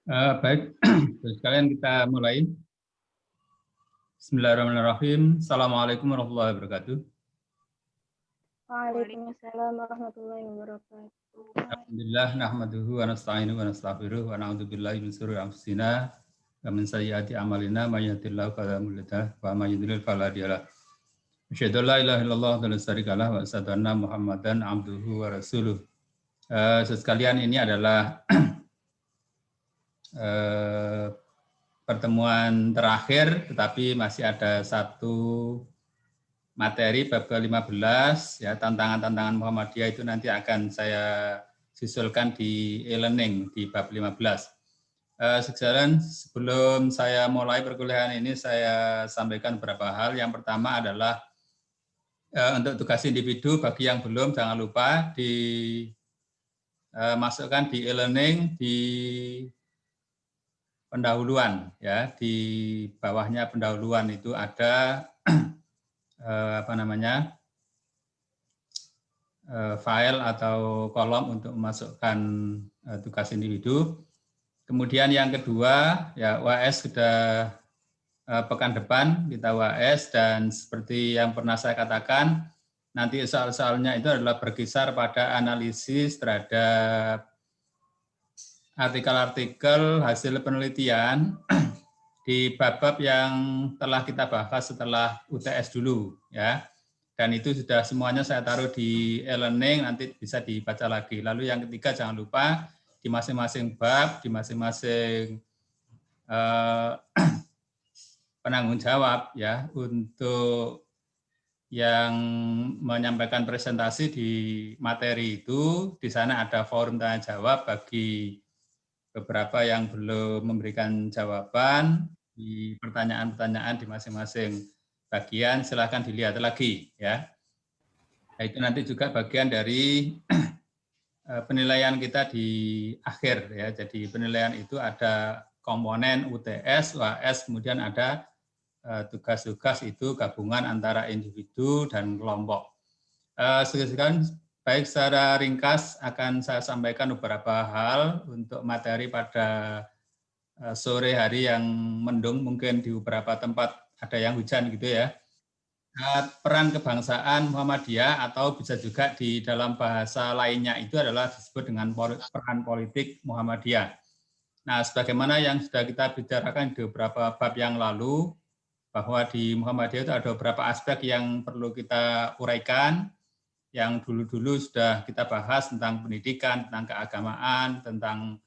Baik, sekalian kita mulai. Bismillahirrahmanirrahim. Assalamualaikum warahmatullahi wabarakatuh. Waalaikumsalam warahmatullahi wabarakatuh. Alhamdulillah, nahmaduhu wa nasta'inuhu wa nastaghfiruh wa na'udzu billahi min shururi anfusina wa min sayyiati a'malina may yahdihillahu fala mudilla lahu wa may yudlil fala hadiya lahu. Asyhadu an la ilaha illallah wa la syarika lahu wa asyhadu anna Muhammadan abduhu wa rasuluh. Sekalian, ini adalah pertemuan terakhir, tetapi masih ada satu materi bab ke-15, ya, tantangan-tantangan Muhammadiyah itu nanti akan saya susulkan di e-learning di bab 15. Sekalian, sebelum saya mulai perkuliahan ini, saya sampaikan beberapa hal. Yang pertama adalah untuk tugas individu, bagi yang belum, jangan lupa dimasukkan di e-learning di pendahuluan, ya, di bawahnya pendahuluan itu ada file atau kolom untuk memasukkan tugas individu. Kemudian yang kedua, ya, UAS sudah pekan depan kita UAS, dan seperti yang pernah saya katakan, nanti soal-soalnya itu adalah berkisar pada analisis terhadap artikel-artikel hasil penelitian di bab-bab yang telah kita bahas setelah UTS dulu, ya. Dan itu sudah semuanya saya taruh di e-learning, nanti bisa dibaca lagi. Lalu yang ketiga, jangan lupa di masing-masing bab, di masing-masing penanggung jawab, ya, untuk yang menyampaikan presentasi di materi itu, di sana ada forum tanya jawab bagi beberapa yang belum memberikan jawaban di pertanyaan-pertanyaan di masing-masing bagian, silakan dilihat lagi, ya. Nah, itu nanti juga bagian dari penilaian kita di akhir, ya. Jadi penilaian itu ada komponen UTS, UAS, kemudian ada tugas-tugas itu gabungan antara individu dan kelompok. Sekarang, baik, secara ringkas akan saya sampaikan beberapa hal untuk materi pada sore hari yang mendung, mungkin di beberapa tempat ada yang hujan gitu, ya. Peran kebangsaan Muhammadiyah, atau bisa juga di dalam bahasa lainnya itu adalah disebut dengan peran politik Muhammadiyah. Nah, sebagaimana yang sudah kita bicarakan di beberapa bab yang lalu, bahwa di Muhammadiyah itu ada beberapa aspek yang perlu kita uraikan, yang dulu-dulu sudah kita bahas tentang pendidikan, tentang keagamaan, tentang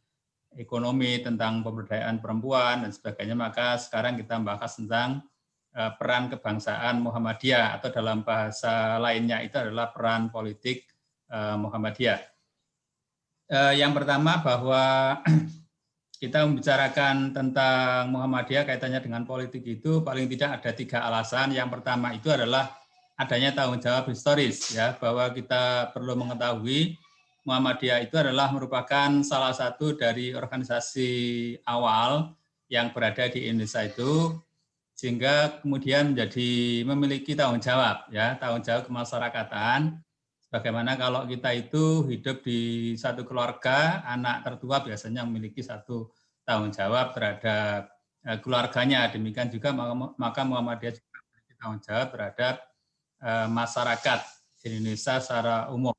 ekonomi, tentang pemberdayaan perempuan, dan sebagainya. Maka sekarang kita bahas tentang peran kebangsaan Muhammadiyah, atau dalam bahasa lainnya itu adalah peran politik Muhammadiyah. Yang pertama, bahwa kita membicarakan tentang Muhammadiyah kaitannya dengan politik itu paling tidak ada 3 alasan. Yang pertama itu adalah adanya tanggung jawab historis, ya, bahwa kita perlu mengetahui Muhammadiyah itu adalah merupakan salah satu dari organisasi awal yang berada di Indonesia itu, sehingga kemudian menjadi memiliki tanggung jawab, ya, tanggung jawab kemasyarakatan. Bagaimana kalau kita itu hidup di satu keluarga, anak tertua biasanya memiliki satu tanggung jawab terhadap keluarganya. Demikian juga maka Muhammadiyah juga memiliki tanggung jawab terhadap masyarakat Indonesia secara umum.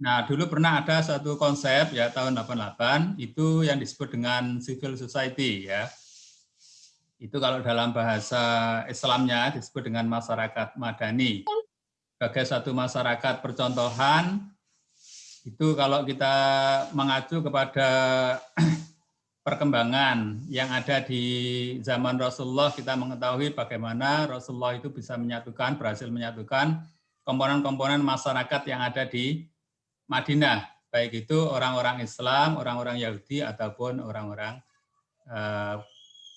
Nah, dulu pernah ada satu konsep, ya, tahun 88 itu yang disebut dengan civil society, ya. Itu kalau dalam bahasa Islamnya disebut dengan masyarakat madani. Sebagai satu masyarakat percontohan, itu kalau kita mengacu kepada perkembangan yang ada di zaman Rasulullah, kita mengetahui bagaimana Rasulullah itu bisa berhasil menyatukan komponen-komponen masyarakat yang ada di Madinah, baik itu orang-orang Islam, orang-orang Yahudi, ataupun orang-orang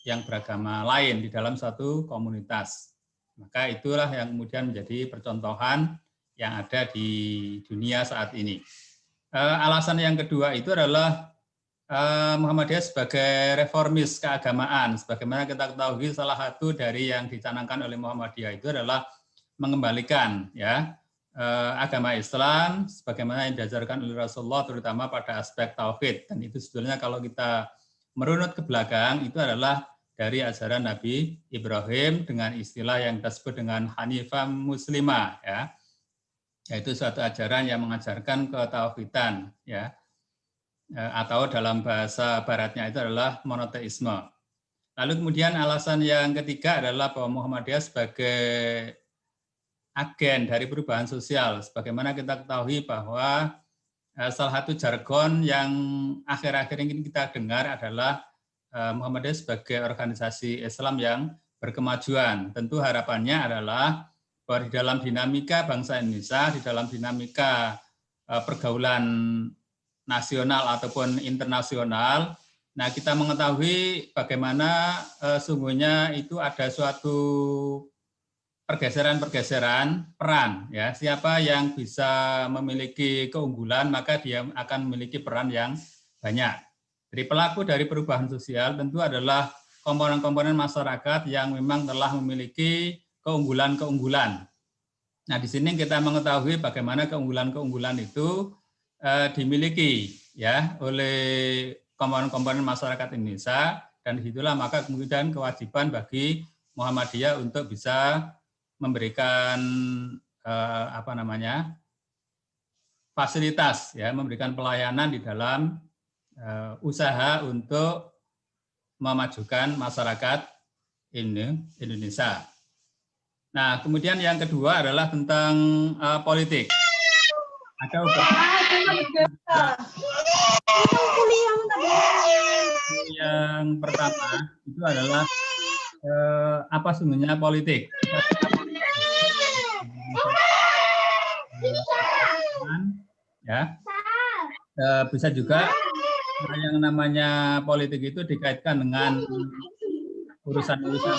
yang beragama lain di dalam satu komunitas. Maka itulah yang kemudian menjadi percontohan yang ada di dunia saat ini. Alasan yang kedua itu adalah Muhammadiyah sebagai reformis keagamaan. Sebagaimana kita ketahui, salah satu dari yang dicanangkan oleh Muhammadiyah itu adalah mengembalikan agama Islam sebagaimana yang diajarkan oleh Rasulullah, terutama pada aspek tauhid. Dan itu sebetulnya kalau kita merunut ke belakang, itu adalah dari ajaran Nabi Ibrahim dengan istilah yang disebut dengan Hanifah Muslimah, yaitu suatu ajaran yang mengajarkan ketauhidan, atau dalam bahasa baratnya itu adalah monoteisme. Lalu kemudian alasan yang ketiga adalah bahwa Muhammadiyah sebagai agen dari perubahan sosial. Sebagaimana kita ketahui bahwa salah satu jargon yang akhir-akhir ini kita dengar adalah Muhammadiyah sebagai organisasi Islam yang berkemajuan. Tentu harapannya adalah bahwa di dalam dinamika bangsa Indonesia, di dalam dinamika pergaulan nasional ataupun internasional, nah kita mengetahui bagaimana sungguhnya itu ada suatu pergeseran-pergeseran peran, siapa yang bisa memiliki keunggulan maka dia akan memiliki peran yang banyak. Jadi pelaku dari perubahan sosial tentu adalah komponen-komponen masyarakat yang memang telah memiliki keunggulan-keunggulan. Nah di sini kita mengetahui bagaimana keunggulan-keunggulan itu dimiliki oleh komponen-komponen masyarakat Indonesia, dan disitulah maka kemudian kewajiban bagi Muhammadiyah untuk bisa memberikan fasilitas, memberikan pelayanan di dalam usaha untuk memajukan masyarakat Indonesia. Nah, kemudian yang kedua adalah tentang politik. Ada yang pertama itu adalah apa sebenarnya politik. Bisa juga yang namanya politik itu dikaitkan dengan urusan-urusan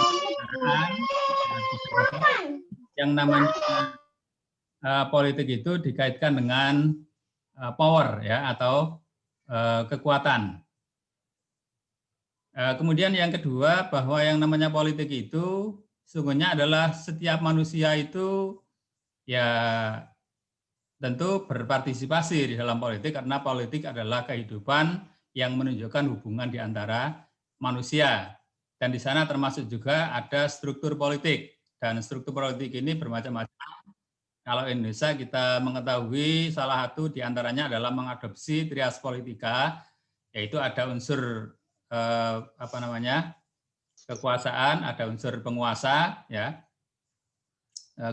yang namanya politik itu dikaitkan dengan power atau kekuatan. Kemudian yang kedua, bahwa yang namanya politik itu sesungguhnya adalah setiap manusia itu tentu berpartisipasi di dalam politik, karena politik adalah kehidupan yang menunjukkan hubungan di antara manusia. Dan di sana termasuk juga ada struktur politik, dan struktur politik ini bermacam-macam. Kalau Indonesia kita mengetahui salah satu diantaranya adalah mengadopsi trias politika, yaitu ada unsur kekuasaan, ada unsur penguasa,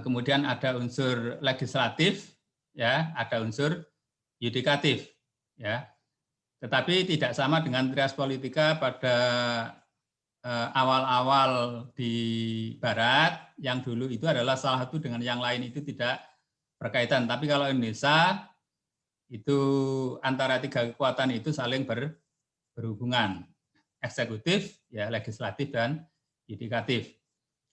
kemudian ada unsur legislatif, ada unsur yudikatif, Tetapi tidak sama dengan trias politika pada awal-awal di Barat, yang dulu itu adalah salah satu dengan yang lain itu tidak berkaitan. Tapi kalau Indonesia itu antara tiga kekuatan itu saling berhubungan, eksekutif, legislatif, dan yudikatif.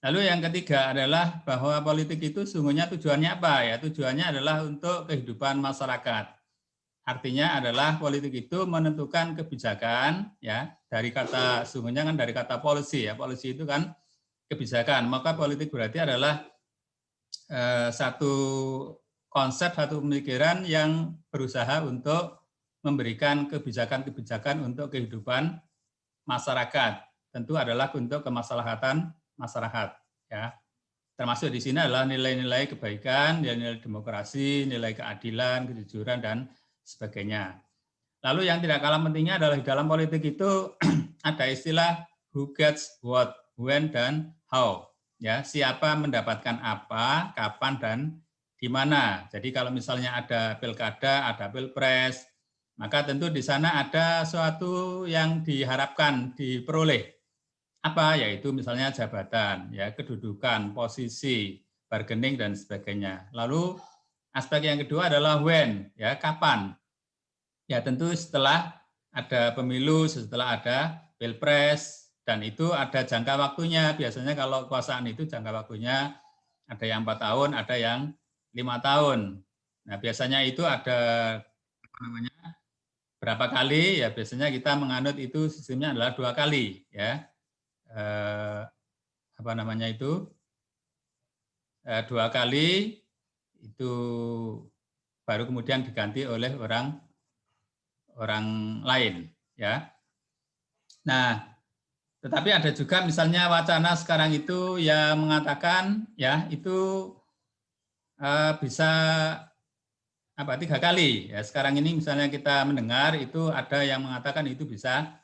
Lalu yang ketiga adalah bahwa politik itu sungguhnya tujuannya apa? Tujuannya adalah untuk kehidupan masyarakat. Artinya adalah politik itu menentukan kebijakan, dari kata sungguhnya kan dari kata policy, policy itu kan kebijakan. Maka politik berarti adalah satu konsep, satu pemikiran yang berusaha untuk memberikan kebijakan-kebijakan untuk kehidupan masyarakat. Tentu adalah untuk kemaslahatan masyarakat, Termasuk di sini adalah nilai-nilai kebaikan, nilai-nilai demokrasi, nilai keadilan, kejujuran, dan sebagainya. Lalu yang tidak kalah pentingnya adalah di dalam politik itu ada istilah who gets what, when, dan how. Siapa mendapatkan apa, kapan, dan di mana. Jadi kalau misalnya ada pilkada, ada pilpres, maka tentu di sana ada suatu yang diharapkan diperoleh. Apa? Yaitu misalnya jabatan, ya, kedudukan, posisi, bargaining dan sebagainya. Lalu aspek yang kedua adalah when, ya, kapan. Ya, tentu setelah ada pemilu, setelah ada pilpres, dan itu ada jangka waktunya. Biasanya kalau kekuasaan itu jangka waktunya ada yang 4 tahun, ada yang 5 tahun. Nah, biasanya itu ada apa namanya, berapa kali? Ya, biasanya kita menganut itu sistemnya adalah 2 kali, ya. Apa namanya itu? 2 kali itu baru kemudian diganti oleh orang lain, ya. Nah, tetapi ada juga misalnya wacana sekarang itu yang mengatakan ya itu bisa 3 kali. Ya, sekarang ini misalnya kita mendengar itu ada yang mengatakan itu bisa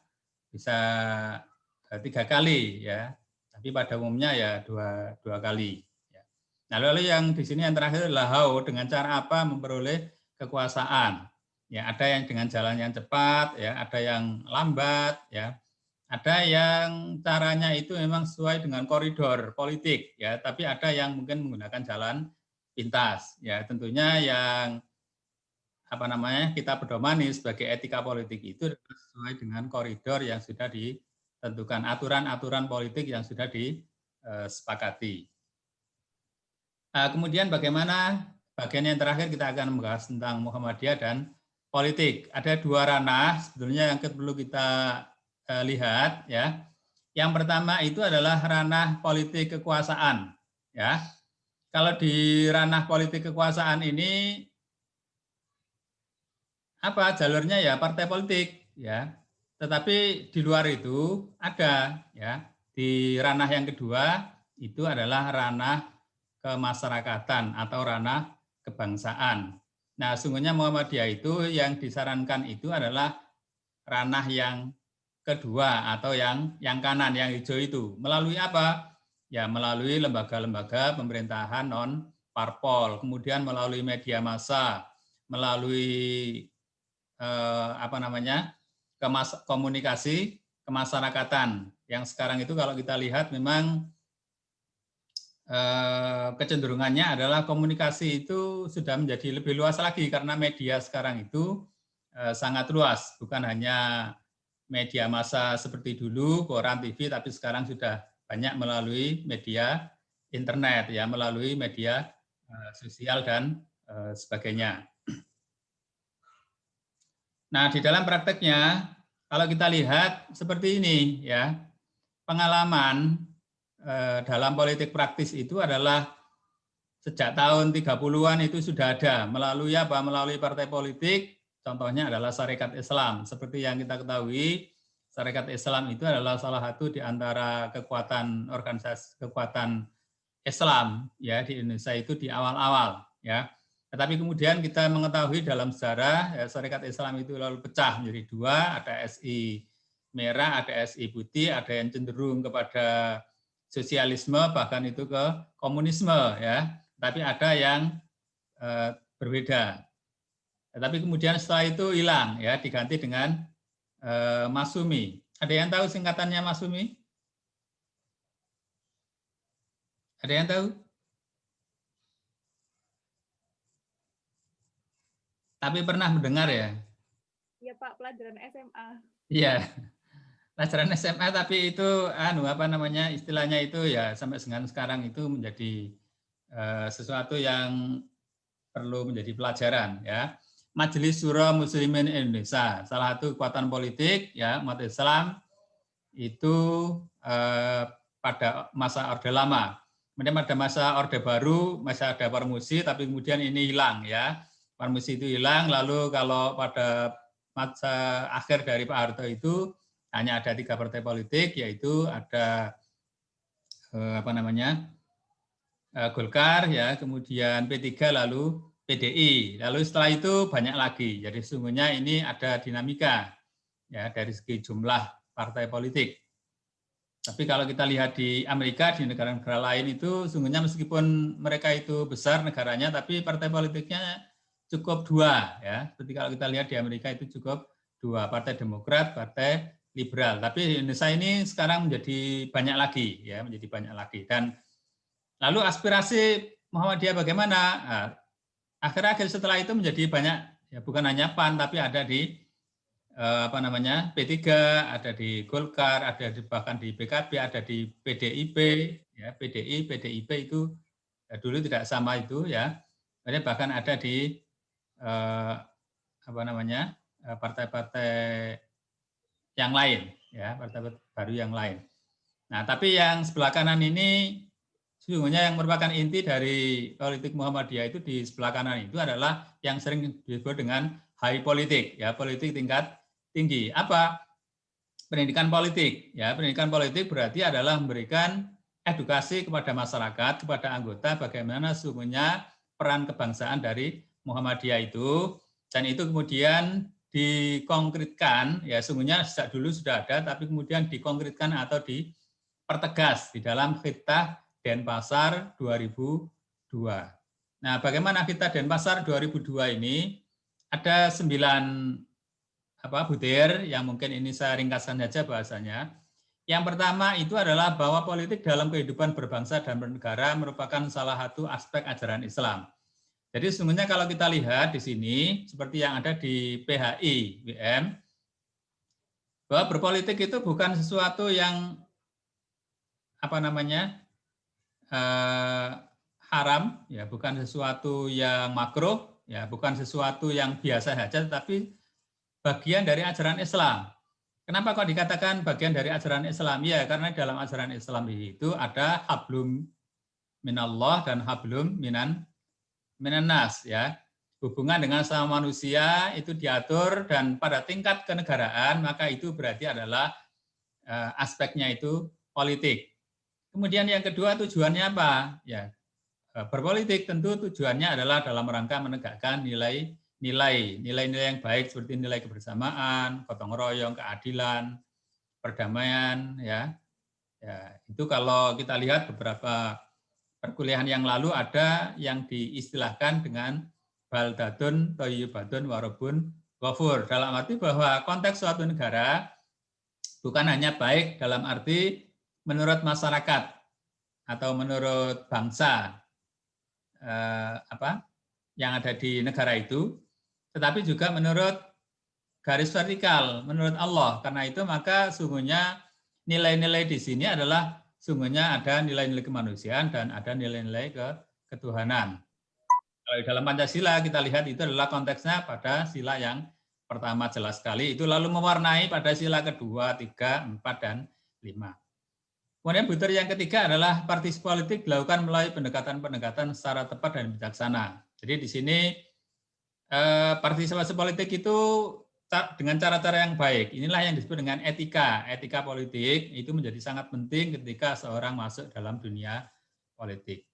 3 kali, ya. Tapi pada umumnya ya dua kali. Ya. Nah, lalu yang di sini yang terakhir adalah how, dengan cara apa memperoleh kekuasaan. Ya, ada yang dengan jalan yang cepat, ya, ada yang lambat, ya. Ada yang caranya itu memang sesuai dengan koridor politik, ya, tapi ada yang mungkin menggunakan jalan pintas. Ya, tentunya yang kita pedomani sebagai etika politik itu sesuai dengan koridor yang sudah ditentukan, aturan-aturan politik yang sudah disepakati. Kemudian bagaimana bagian yang terakhir kita akan membahas tentang Muhammadiyah dan politik. Ada 2 ranah sebetulnya yang perlu kita lihat, ya. Yang pertama itu adalah ranah politik kekuasaan, ya. Kalau di ranah politik kekuasaan ini jalurnya ya partai politik, ya. Tetapi di luar itu ada, ya. Di ranah yang kedua itu adalah ranah kemasyarakatan atau ranah kebangsaan. Nah, sungguhnya Muhammadiyah itu yang disarankan itu adalah ranah yang kedua atau yang kanan, yang hijau itu. Melalui apa? Ya, melalui lembaga-lembaga pemerintahan non parpol, kemudian melalui media massa, melalui komunikasi kemasyarakatan. Yang sekarang itu kalau kita lihat memang kecenderungannya adalah komunikasi itu sudah menjadi lebih luas lagi karena media sekarang itu sangat luas, bukan hanya media massa seperti dulu, koran, TV, tapi sekarang sudah banyak melalui media internet, ya, melalui media sosial dan sebagainya. Nah, di dalam prakteknya, kalau kita lihat seperti ini, ya, pengalaman dalam politik praktis itu adalah sejak tahun 30-an itu sudah ada melalui apa? Melalui partai politik. Contohnya adalah Sarekat Islam. Seperti yang kita ketahui, Sarekat Islam itu adalah salah satu di antara kekuatan organisasi kekuatan Islam, ya, di Indonesia itu di awal-awal, ya. Tetapi kemudian kita mengetahui dalam sejarah, ya, Sarekat Islam itu lalu pecah menjadi 2, ada SI merah, ada SI putih, ada yang cenderung kepada sosialisme, bahkan itu ke komunisme, ya. Tapi ada yang berbeda. Tapi kemudian setelah itu hilang, ya, diganti dengan Masyumi. Ada yang tahu singkatannya Masyumi? Ada yang tahu? Tapi pernah mendengar, ya? Iya Pak, pelajaran SMA. Iya, pelajaran SMA, tapi itu istilahnya itu ya sampai dengan sekarang itu menjadi sesuatu yang perlu menjadi pelajaran, ya. Majelis Syura Muslimin Indonesia, salah satu kekuatan politik, ya, umat Islam itu pada masa Orde Lama. Kemudian pada masa Orde Baru masih ada Parmusi, tapi kemudian ini hilang, ya. Parmusi itu hilang, lalu kalau pada masa akhir dari Pak Harto itu hanya ada 3 partai politik, yaitu ada Golkar, ya, kemudian P3, lalu PDI. Lalu setelah itu banyak lagi. Jadi sesungguhnya ini ada dinamika, ya, dari segi jumlah partai politik. Tapi kalau kita lihat di Amerika, di negara-negara lain itu sesungguhnya meskipun mereka itu besar negaranya, tapi partai politiknya cukup dua ya. Seperti kalau kita lihat di Amerika itu cukup dua, Partai Demokrat, Partai Liberal. Tapi di Indonesia ini sekarang menjadi banyak lagi ya, menjadi banyak lagi. Dan lalu aspirasi Muhammadiyah bagaimana? Nah, akhir-akhir setelah itu menjadi banyak ya, bukan hanya PAN tapi ada di P3, ada di Golkar, ada bahkan di PKB, ada di PDIP, ya PDIP itu ya, dulu tidak sama itu ya, bahkan ada di partai-partai yang lain, ya partai baru yang lain. Nah, tapi yang sebelah kanan ini sesungguhnya yang merupakan inti dari politik Muhammadiyah itu di sebelah kanan itu adalah yang sering disebut dengan high politik, ya politik tingkat tinggi. Apa? Pendidikan politik. Ya, pendidikan politik berarti adalah memberikan edukasi kepada masyarakat, kepada anggota bagaimana sesungguhnya peran kebangsaan dari Muhammadiyah itu, dan itu kemudian dikonkretkan, ya sesungguhnya sejak dulu sudah ada, tapi kemudian dikonkretkan atau dipertegas di dalam Khittah Denpasar 2002. Nah, bagaimana Khittah Denpasar 2002 ini? Ada 9 butir yang mungkin ini saya ringkaskan saja bahasanya. Yang pertama itu adalah bahwa politik dalam kehidupan berbangsa dan bernegara merupakan salah satu aspek ajaran Islam. Jadi sesungguhnya kalau kita lihat di sini seperti yang ada di PHI WM, bahwa berpolitik itu bukan sesuatu yang haram, ya bukan sesuatu yang makruh, ya bukan sesuatu yang biasa saja, tapi bagian dari ajaran Islam. Kenapa kok dikatakan bagian dari ajaran Islam? Ya, karena dalam ajaran Islam itu ada hablum minallah dan hablum minannas, ya. Hubungan dengan sama manusia itu diatur, dan pada tingkat kenegaraan maka itu berarti adalah aspeknya itu politik. Kemudian yang kedua tujuannya apa? Ya, berpolitik tentu tujuannya adalah dalam rangka menegakkan nilai-nilai yang baik seperti nilai kebersamaan, gotong royong, keadilan, perdamaian, ya. Ya, itu kalau kita lihat beberapa perkuliahan yang lalu ada yang diistilahkan dengan baldatun thayyibatun warabun ghafur, dalam arti bahwa konteks suatu negara bukan hanya baik dalam arti menurut masyarakat atau menurut bangsa yang ada di negara itu, tetapi juga menurut garis vertikal, menurut Allah. Karena itu maka sungguhnya nilai-nilai di sini adalah sungguhnya ada nilai-nilai kemanusiaan dan ada nilai-nilai ketuhanan. Kalau di dalam Pancasila kita lihat itu adalah konteksnya pada sila yang pertama jelas sekali, itu lalu mewarnai pada sila kedua, 3, 4, dan 5. Kemudian butir yang ketiga adalah partisipasi politik dilakukan melalui pendekatan-pendekatan secara tepat dan bijaksana. Jadi di sini partisipasi politik itu dengan cara-cara yang baik. Inilah yang disebut dengan etika. Etika politik itu menjadi sangat penting ketika seorang masuk dalam dunia politik.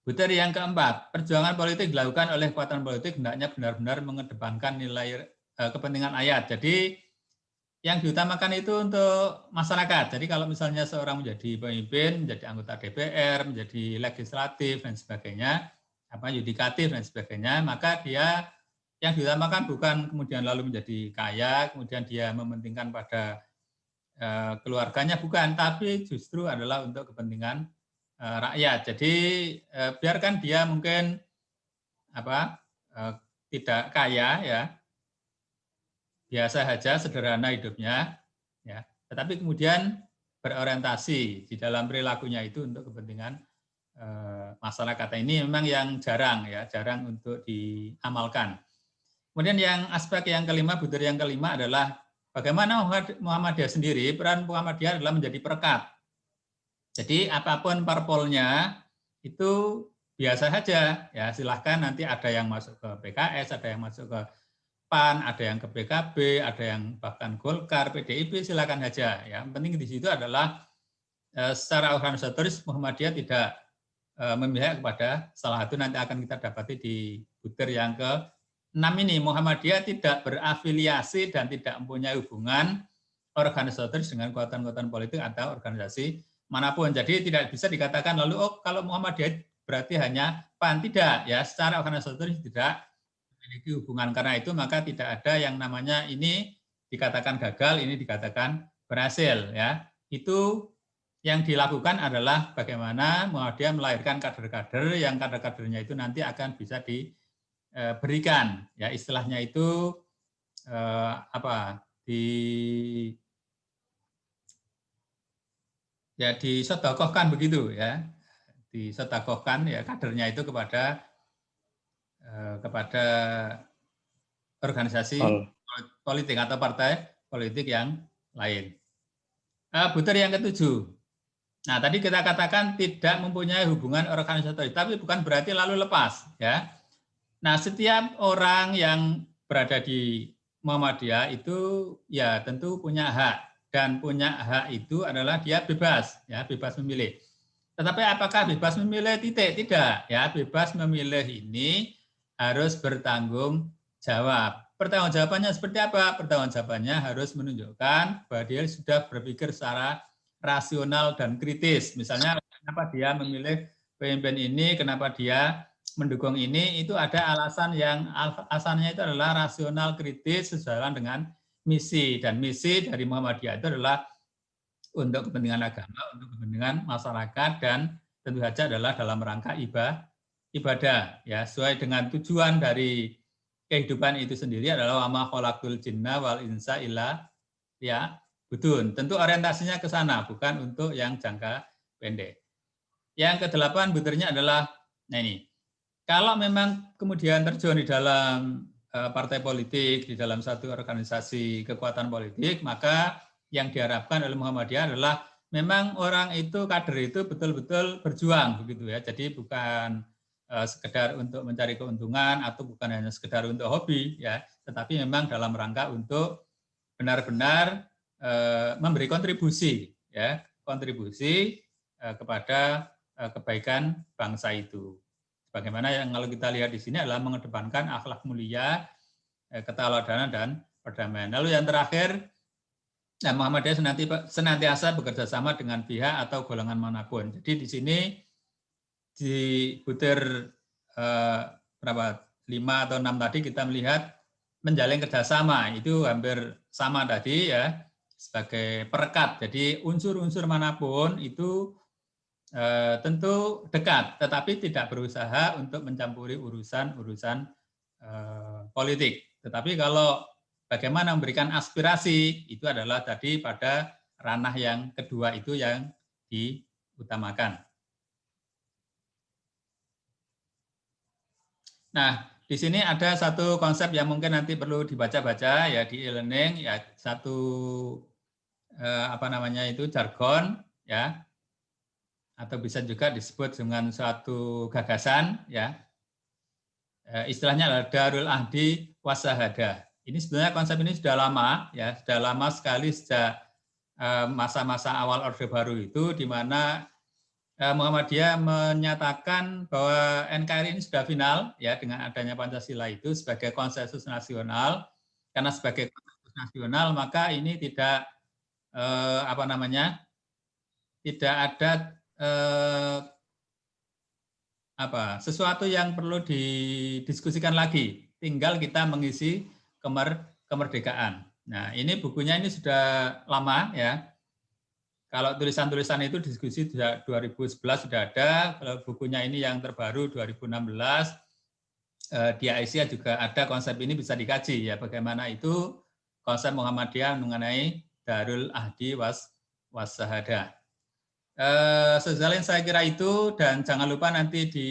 Butir yang keempat, perjuangan politik dilakukan oleh kekuatan politik hendaknya benar-benar mengedepankan nilai kepentingan ayat. Jadi yang diutamakan itu untuk masyarakat. Jadi kalau misalnya seorang menjadi pemimpin, menjadi anggota DPR, menjadi legislatif dan sebagainya, yudikatif dan sebagainya, maka dia yang diutamakan bukan kemudian lalu menjadi kaya, kemudian dia mementingkan pada keluarganya, bukan, tapi justru adalah untuk kepentingan rakyat. Jadi biarkan dia mungkin tidak kaya, ya, biasa saja, sederhana hidupnya, ya, tetapi kemudian berorientasi di dalam perilakunya itu untuk kepentingan masyarakat. Ini memang yang jarang untuk diamalkan. Kemudian yang aspek yang kelima, butir yang kelima adalah bagaimana Muhammadiyah sendiri, peran Muhammadiyah adalah menjadi perekat. Jadi apapun parpolnya itu biasa saja, ya silahkan, nanti ada yang masuk ke PKS, ada yang masuk ke PAN, ada yang ke PKB, ada yang bahkan Golkar, PDIP, silakan saja. Ya, yang penting di situ adalah secara organisatoris Muhammadiyah tidak memihak kepada salah satu. Nanti akan kita dapati di butir yang ke-6 ini, Muhammadiyah tidak berafiliasi dan tidak mempunyai hubungan organisatoris dengan kekuatan-kekuatan politik atau organisasi manapun. Jadi tidak bisa dikatakan lalu kalau Muhammadiyah berarti hanya PAN, tidak ya, secara organisatoris tidak memiliki hubungan. Karena itu maka tidak ada yang namanya ini dikatakan gagal, ini dikatakan berhasil ya. Itu yang dilakukan adalah bagaimana Muhammadiyah melahirkan kader-kader yang kader-kadernya itu nanti akan bisa diberikan ya, istilahnya itu disedekahkan begitu ya, disedekahkan ya kadernya itu kepada organisasi politik atau partai politik yang lain. Butir yang ketujuh. Nah, tadi kita katakan tidak mempunyai hubungan organisatoris, tapi bukan berarti lalu lepas ya. Nah, setiap orang yang berada di Muhammadiyah itu ya tentu punya hak, dan punya hak itu adalah dia bebas ya, bebas memilih. Tetapi apakah bebas memilih? Tidak ya, bebas memilih ini harus bertanggung jawab. Pertanggungjawabannya seperti apa? Pertanggungjawabannya harus menunjukkan bahwa dia sudah berpikir secara rasional dan kritis. Misalnya kenapa dia memilih pemimpin ini, kenapa dia mendukung ini, itu ada alasan yang alasannya itu adalah rasional kritis sejalan dengan misi, dan misi dari Muhammadiyah itu adalah untuk kepentingan agama, untuk kepentingan masyarakat, dan tentu saja adalah dalam rangka ibadah ya, sesuai dengan tujuan dari kehidupan itu sendiri adalah wa ma khalaqul jinna wal insa illa ya budun. Tentu orientasinya ke sana, bukan untuk yang jangka pendek. Yang ke-8 butirnya adalah nah ini. Kalau memang kemudian terjun di dalam partai politik, di dalam satu organisasi kekuatan politik, maka yang diharapkan oleh Muhammadiyah adalah memang orang itu, kader itu betul-betul berjuang begitu ya. Jadi bukan sekedar untuk mencari keuntungan atau bukan hanya sekedar untuk hobi ya, tetapi memang dalam rangka untuk benar-benar memberi kontribusi ya, kontribusi kepada kebaikan bangsa itu. Bagaimana yang kalau kita lihat di sini adalah mengedepankan akhlak mulia, keteladanan dan perdamaian. Lalu yang terakhir, Muhammadiyah senantiasa bekerja sama dengan pihak atau golongan manapun. Jadi di sini di butir berapa 5 atau 6 tadi kita melihat menjalin kerjasama itu hampir sama tadi ya, sebagai perekat. Jadi unsur-unsur manapun itu tentu dekat, tetapi tidak berusaha untuk mencampuri urusan-urusan politik. Tetapi kalau bagaimana memberikan aspirasi, itu adalah tadi pada ranah yang kedua itu yang diutamakan. Nah, di sini ada satu konsep yang mungkin nanti perlu dibaca-baca ya di e-learning, ya satu jargon ya, atau bisa juga disebut dengan suatu gagasan ya. Istilahnya adalah Darul Ahdi Wassahadah. Ini sebenarnya konsep ini sudah lama ya, sudah lama sekali sejak masa-masa awal Orde Baru itu, di mana Muhammadiyah menyatakan bahwa NKRI ini sudah final ya dengan adanya Pancasila itu sebagai konsensus nasional. Karena sebagai konsensus nasional maka ini tidak tidak ada sesuatu yang perlu didiskusikan lagi. Tinggal kita mengisi kemerdekaan. Nah, ini bukunya ini sudah lama ya. Kalau tulisan-tulisan itu diskusi 2011 sudah ada, kalau bukunya ini yang terbaru 2016, di Aisyah juga ada konsep ini, bisa dikaji ya, bagaimana itu konsep Muhammadiyah mengenai Darul Ahdi Wassahadah. Selain saya kira itu, dan jangan lupa nanti di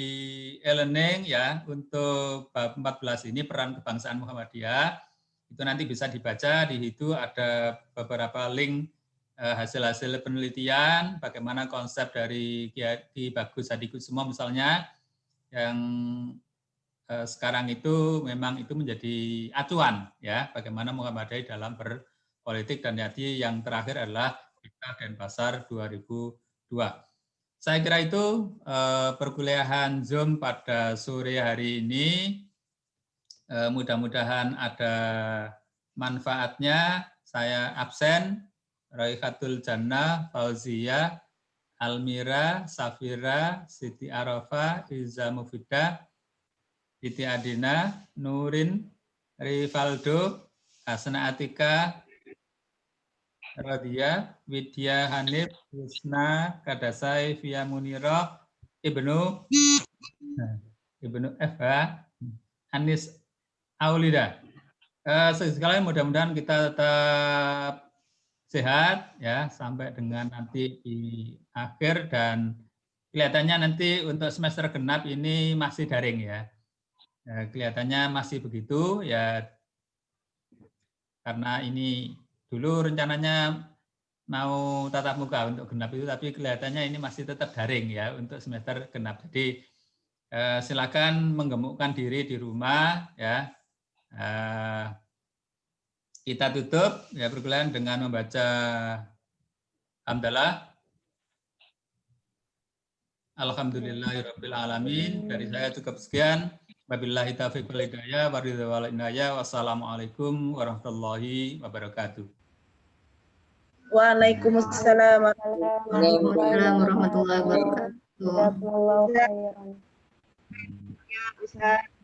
e-learning ya, untuk bab 14 ini peran kebangsaan Muhammadiyah, itu nanti bisa dibaca, di situ ada beberapa link hasil-hasil penelitian, bagaimana konsep dari Ki Bagus Hadikusumo misalnya, yang sekarang itu memang itu menjadi acuan ya, bagaimana Muhammadiyah dalam berpolitik, dan nanti yang terakhir adalah Kita Denpasar 2002. Saya kira itu perkuliahan Zoom pada sore hari ini. Mudah-mudahan ada manfaatnya. Saya absen. Raihatul Jannah Fauziyah Almira, Safira, Siti Arafa, Iza Mufidah, Siti Adina, Nurin, Rivaldo, Hasna Atika, Radia, Widya Hanif, Husna, Kadasai, Via Munirah, Ibnu FH, Anis Aulida. Sekalian mudah-mudahan kita tetap sehat ya sampai dengan nanti di akhir, dan kelihatannya nanti untuk semester genap ini masih daring ya. Kelihatannya masih begitu ya, karena ini dulu rencananya mau tatap muka untuk genap itu, tapi kelihatannya ini masih tetap daring ya untuk semester genap. Jadi silakan menggemukkan diri di rumah ya. Kita tutup ya perkuliahan dengan membaca hamdalah. Alhamdulillahirabbil alamin. Dari saya cukup sekian. Wabillahi taufiq wal hidayah, wassalamualaikum warahmatullahi wabarakatuh. Waalaikumsalam Waalaikumsalam warahmatullahi wabarakatuh. Jazakumullahu khairan. Ya, Ustaz.